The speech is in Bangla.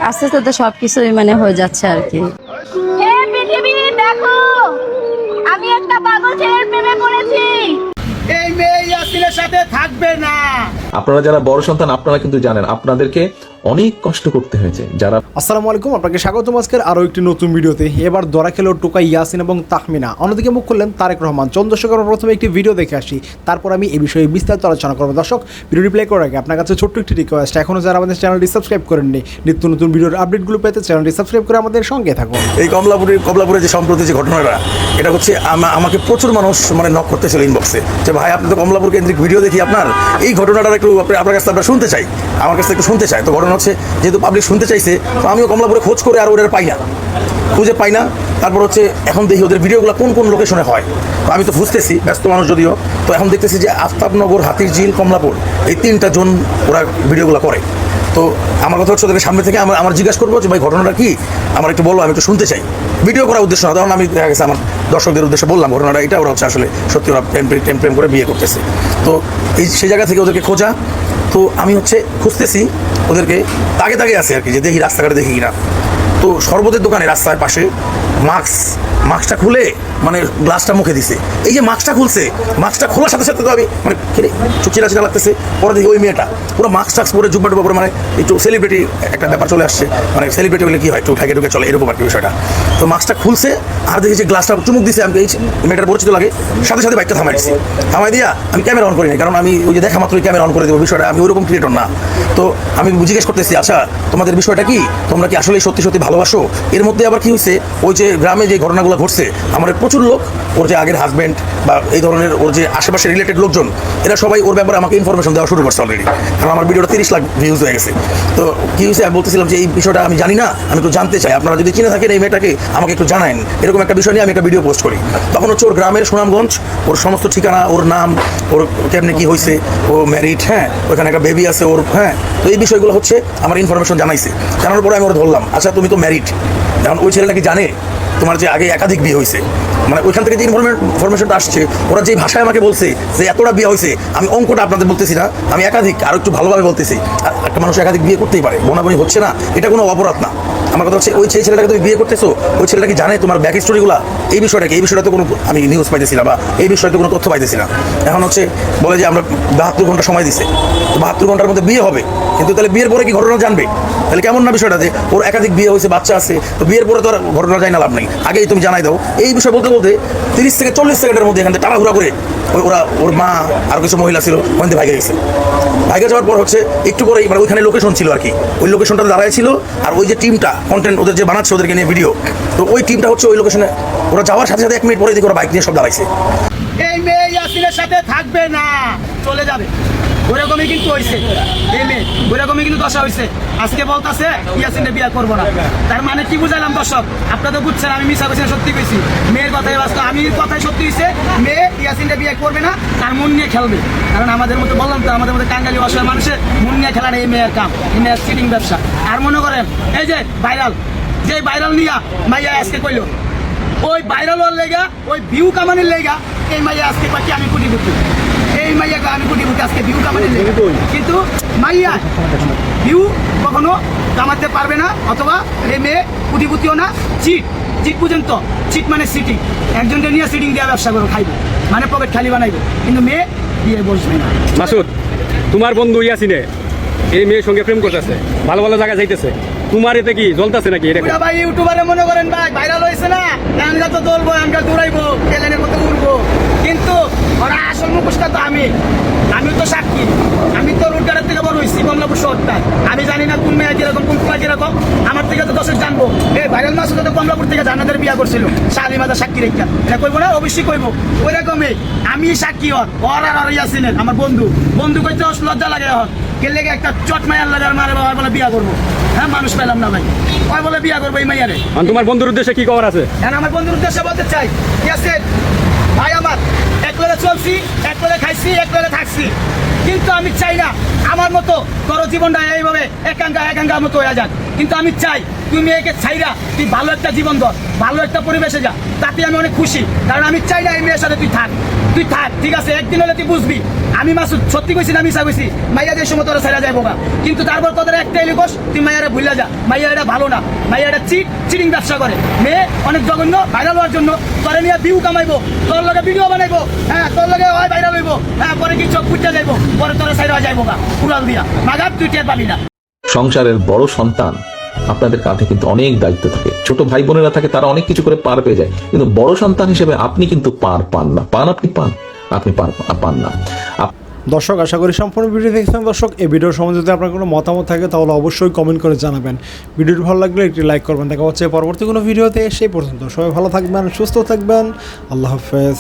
আস্তে আস্তে তো সবকিছুই মানে হয়ে যাচ্ছে আর কি। হে পৃথিবী দেখো, আমি একটা পাগল ছেলের প্রেমে পড়েছি। এই মেয়ে ইয়াসিনের সাথে থাকবে না। আপনারা যারা বড় সন্তান আপনারা কিন্তু জানেন আপনাদেরকে অনেক কষ্ট করতে হয়েছে। যারা আসসালামু আলাইকুম, আপনাকে স্বাগতম আজকের আরও একটি নতুন ভিডিওতে। এবার ধরা খেলো টোকা ইয়াসিন এবং তাহমিনা, অন্যদিকে মুখ করলেন তারেক রহমান। চলুন দর্শক, আমরা প্রথমে একটি ভিডিও দেখে আসি, তারপর আমি এই বিষয়ে বিস্তারিত আলোচনা করবো। দর্শক, ভিডিওটি প্লে করার আগে আপনার কাছে ছোট্ট একটি রিকোয়েস্ট, এখনও যারা আমাদের চ্যানেলটি সাবস্ক্রাইব করেননি, নিত্য নতুন ভিডিওর আপডেটগুলো পেতে চ্যানেলটি সাবস্ক্রাইব করে আমাদের সঙ্গে থাকুন। এই কমলাপুরে যে সম্প্রতি যে ঘটনাটা, এটা হচ্ছে আমাকে প্রচুর মানুষ মানে নক করতেছিল ইনবক্সে যে ভাই আপনি তো কমলাপুর কেন্দ্রিক ভিডিও দেখি, আপনার এই ঘটনাটা একটু আপনার কাছে আমরা শুনতে চাই, আমার কাছে একটু শুনতে চাই। তো ঘটনা হচ্ছে যেহেতু পাবলিক শুনতে চাইছে, তো আমিও কমলাপুরে খোঁজ করে আর ওদের খুঁজে পাই না। তারপর হচ্ছে এখন দেখি ওদের ভিডিওগুলো কোন কোন লোকেশনে হয়। তো আমি তো বুঝতেছি ব্যস্ত মানুষ যদিও, তো এখন দেখতেছি যে আফতাবনগর, হাতিরঝিল, কমলাপুর এই তিনটা জোন ওরা ভিডিওগুলো করে। তো আমার কথা হচ্ছে ওদের সামনে থেকে আমার জিজ্ঞাসা করবো যে ভাই ঘটনাটা কি, আমার একটু বলো, আমি একটু শুনতে চাই। ভিডিও করার উদ্দেশ্য না, তখন আমি দেখা গেছে আমার দর্শকদের উদ্দেশ্যে বললাম ঘটনাটা এটা, ওরা হচ্ছে আসলে সত্যি ওরা প্রেম করে বিয়ে করতেছে। তো সেই জায়গা থেকে ওদেরকে খোঁজা, তো আমি হচ্ছে খুঁজতেছি ওদেরকে, তাগে আছে আর কি, যে দেখি রাস্তাঘাটে দেখি কিনা। তো শরবতের দোকানে রাস্তার পাশে মাস্কটা খুলে মানে গ্লাসটা মুখে দিছে। এই যে মাস্কটা খুলছে, মাস্কটা খোলার সাথে সাথে তো আমি মানে চিরা লাগতেছে। পরে দেখি ওই মেয়েটা পুরো মাস্ক টাক্স পরে জুব্বা টুব্বা পরে মানে একটু সেলিব্রিটি একটা ব্যাপার চলে আসছে, মানে সেলিব্রিটি হলে কি হয় একটু ঢাকে চলে এরকম আর কি বিষয়টা। তো মাস্কটা খুলছে আর দেখি যে গ্লাসটা চুমুক দিছে, আমি এই মেয়েটার পরিচিত লাগে, সাথে সাথে বাইকটা থামাই দিয়া আমি ক্যামেরা অন করিনি, কারণ আমি ওই যে দেখা মাত্রই ক্যামেরা অন করে দেবো, বিষয়টা আমি ওরকম ক্রিয়েটর না। তো আমি জিজ্ঞেস করতেছি, আচ্ছা তোমাদের বিষয়টা কি, তোমরা কি আসলে সত্যি সত্যি ভালোবাসো? এর মধ্যে আবার কি হয়েছে, ওই যে গ্রামে যে ঘটনাগুলো ঘটছে, আমার প্রচুর লোক ওর যে আগের হাজব্যান্ড বা এই ধরনের ওর যে আশেপাশে রিলেটেড লোকজন, এরা সবাই ওর ব্যাপারে আমাকে ইনফরমেশন দেওয়া শুরু করছে অলরেডি, কারণ আমার ভিডিওটা 30 লাখ ভিউজ হয়ে গেছে। তো কি হয়েছে, আমি বলতেছিলাম যে এই বিষয়টা আমি জানি না, আমি একটু জানতে চাই, আপনারা যদি চিনে থাকেন এই মেয়েটাকে আমাকে একটু জানান। এরকম একটা বিষয় নিয়ে আমি একটা ভিডিও পোস্ট করি। তখন হচ্ছে ওর গ্রামের সুনামগঞ্জ, ওর সমস্ত ঠিকানা, ওর নাম, ওর কেমনি কি হয়েছে, ও ম্যারিড, হ্যাঁ ওইখানে একটা বেবি আছে ওর, হ্যাঁ। তো এই বিষয়গুলো হচ্ছে আমার ইনফরমেশন জানাইছে। জানার পরে আমি ওর ধরলাম, আচ্ছা তুমি তো ম্যারিড, কারণ ওই ছেলেটা কি জানে তোমার যে আগে একাধিক বিয়ে হয়েছে, মানে ওইখান থেকে যে ইনফরমেশনটা আসছে, ওরা যে ভাষায় আমাকে বলছে যে এতটা বিয়ে হয়েছে, আমি অঙ্কটা আপনাদের বলতেছি না, আমি একাধিক আরও একটু ভালোভাবে বলতেছি। আর একটা মানুষ একাধিক বিয়ে করতেই পারে, বোনাবনি হচ্ছে না, এটা কোনো অপরাধ না। আমার কথা হচ্ছে ওই ছেলেটাকে তুমি বিয়ে করতেছো, ওই ছেলেটা কি জানে তোমার ব্যাক স্টোরিগুলো, এই বিষয়টা তো কোনো আমি নিউজ পাইতেছি না, বা এই বিষয়ে তো কোনো তথ্য পাইতেছি না। এখন হচ্ছে বলে যে আমরা 72 ঘন্টা সময় দিছে, তো 72 ঘন্টার মধ্যে বিয়ে হবে, কিন্তু তাহলে বিয়ের পরে কি ঘটনা জানবে? তাহলে কেমন না বিষয়টা, যে ওর একাধিক বিয়ে হয়েছে, বাচ্চা আছে, তো বিয়ের পরে তো আর ঘটনা যায় না, লাভ নেই, আগেই তুমি জানাই দাও। এই বিষয় বলতে বলতে 30 থেকে 40 সেকেন্ডের মধ্যে এখান থেকে তাড়াহুড়া করে ওর মা আর কিছু মহিলা ছিল ওখান থেকে ভাইগে যাওয়ার পর হচ্ছে একটু পরেই মানে ওইখানে লোকেশন ছিল আর কি, ওই লোকেশনটাতে দাঁড়ায় ছিল। আর ওই যে টিমটা কন্টেন্ট ওদের যে বানাচ্ছে ওদেরকে নিয়ে ভিডিও, তো ওই টিমটা হচ্ছে ওই লোকেশনে, ওরা যাওয়ার সাথে সাথে 1 মিনিট পরে দেখি ওরা বাইক নিয়ে সব দাঁড়াইছে। এই মেয়ে ইয়াসিনের সাথে থাকবে না, চলে যাবে। ওইরকমই কিন্তু হয়েছে, এই মেয়ে ওইরকমই কিন্তু দশা হয়েছে। আজকে বলতেছে ইয়াসিনের বিয়ে করবো না, তার মানে কি বুঝালাম দর্শক? আপনারা তো বুঝছেন আমি মিশা বলছি সত্যি কইছি, মেয়ের কথাই বাস্তব, আমি কথাই সত্যি হয়েছে। মেয়ে ইয়াসিনের বিয়ে করবে না, তার মন নিয়ে খেলবে, কারণ আমাদের মতো বললাম তো, আমাদের মধ্যে কাঙ্গালি অসহায় মানুষের মন নিয়ে খেলা নেই, এই মেয়ের কাম, এই মেয়ের চিটিং ব্যবসা। আর মনে করেন এই যে ভাইরাল নিয়া মাইয়া আজকে কইলো, ওই ভাইরাল হওয়ার লেগা, ওই ভিউ কামানির লেগা এই মাইয়া আজকে পাচ্ছি আমি কোটিপতি, এই মাইয়াকে আমি কোটিপতি আজকে ভিউ কামানির লেগা। কিন্তু মাইয়া ভিউ কখনো কামাতে পারবে না, অথবা এই মেয়ে কোটিপতিও না। চিট পর্যন্ত, চিট মানে সিটিং, একজনকে নিয়ে সিটিং দেওয়া ব্যবসা করে খাইবে, মানে পকেট খালি বানাইবে, কিন্তু মেয়ে বিয়ে বসবে না। মাসুদ, তোমার বন্ধু ইয়াসিনে এই মেয়ের সঙ্গে প্রেম করতেছে, ভালো ভালো জায়গায় যাইতেছে, তোমার এতে কি জ্বলতেছে নাকি? এটা ভাই ইউটিউবারে মনে করেন ভাই ভাইরাল হয়েছে না, আমরা তো দৌড়বো, আমরা দৌড়াইবো, এলেনের মতো উঠবো, কিন্তু ওরা আসল মুখোশটা তো আমি তো সাক্ষী। আমি তো রোডগারের থেকে বড় হয়েছি কমলাপুর শহরটায়, আমি জানি না কোন মেয়ে কিরকম, কোন ফুলা কিরকম, আমার থেকে তো দর্শক জানবো। এই ভাইরাল মাসুদ তো কমলাপুর থেকে জান্নাতের বিয়ে করছিল, শালিমাদা সাক্ষী রেখা, এটা করবো না? অবশ্যই করবো। ওই রকমই আমি সাক্ষী, ওর আর ইয়াসিনের আমার বন্ধু করতে লজ্জা লাগে, কে লেগে একটা চট মায়ার লাগে, আর মারে বাবা বলে বিয়া করবো, হ্যাঁ মানুষ পেলাম না ভাই, ওই বলে বিয়া করবো এই মাইয়ারে। তোমার বন্ধুর উদ্দেশ্যে কি খবর আছে? হ্যাঁ আমার বন্ধুর উদ্দেশ্যে বলতে চাই, ইয়াসিন ভাই আমার একলে চলছি, একলে খাইছি, একলে থাকছি, কিন্তু আমি চাই না আমার মতো তোর জীবনটা এইভাবে একাঙ্গা মতো হয়ে যাক। কিন্তু আমি চাই তুই মেয়েকে ছাইরা তুই ভালো একটা জীবন ধর, ভালো একটা পরিবেশে যা, তাতে আমি অনেক খুশি, কারণ আমি চাই না এই মেয়ের সাথে তুই থাক। তুই থাক, ঠিক আছে, একদিন হলে তুই বুঝবি আমি মাসুদ সত্যি কইছি না মিছা কইছি। মাইয়া যে সময় তোরা ছেড়ে যাইবো গা, কিন্তু তারপর তোদের একটাই লিখোস, তুই মাইয়ারে ভুলে যা। মাইয়া এটা ভালো না, মাইয়া এটা চিটিং ব্যবসা করে। মেয়ে অনেক জঘন্য, ভাইরাল হওয়ার জন্য তোরে নিয়ে ভিউ কামাইবো, তোর লগে ভিডিও বানাইবো, হ্যাঁ তোর লগে হয় ভাইরাল হইবো, হ্যাঁ পরে কি চোখ ফুটে যাইবো, পরে তোরা ছেড়ে যাইবো গা উড়াল দিয়া। মাগার তুই টের পাবি না। সংসারের বড় সন্তান, আপনাদের কাঁধে কিন্তু অনেক দায়িত্ব থাকে। ছোট ভাই বোনেরা থাকে, তারা অনেক কিছু করে পার পেয়ে যায়, কিন্তু বড় সন্তান হিসেবে আপনি কিন্তু পার পান না। আপনি পান না। দর্শক, আশা করি সম্পূর্ণ ভিডিও দেখছেন। দর্শক, এই ভিডিওর সম্বন্ধে যদি আপনার কোনো মতামত থাকে তাহলে অবশ্যই কমেন্ট করে জানাবেন। ভিডিওটি ভালো লাগলে একটি লাইক করবেন। দেখা হচ্ছে পরবর্তী কোনো ভিডিওতে। সেই পর্যন্ত সবাই ভালো থাকবেন, সুস্থ থাকবেন। আল্লাহ হাফেজ।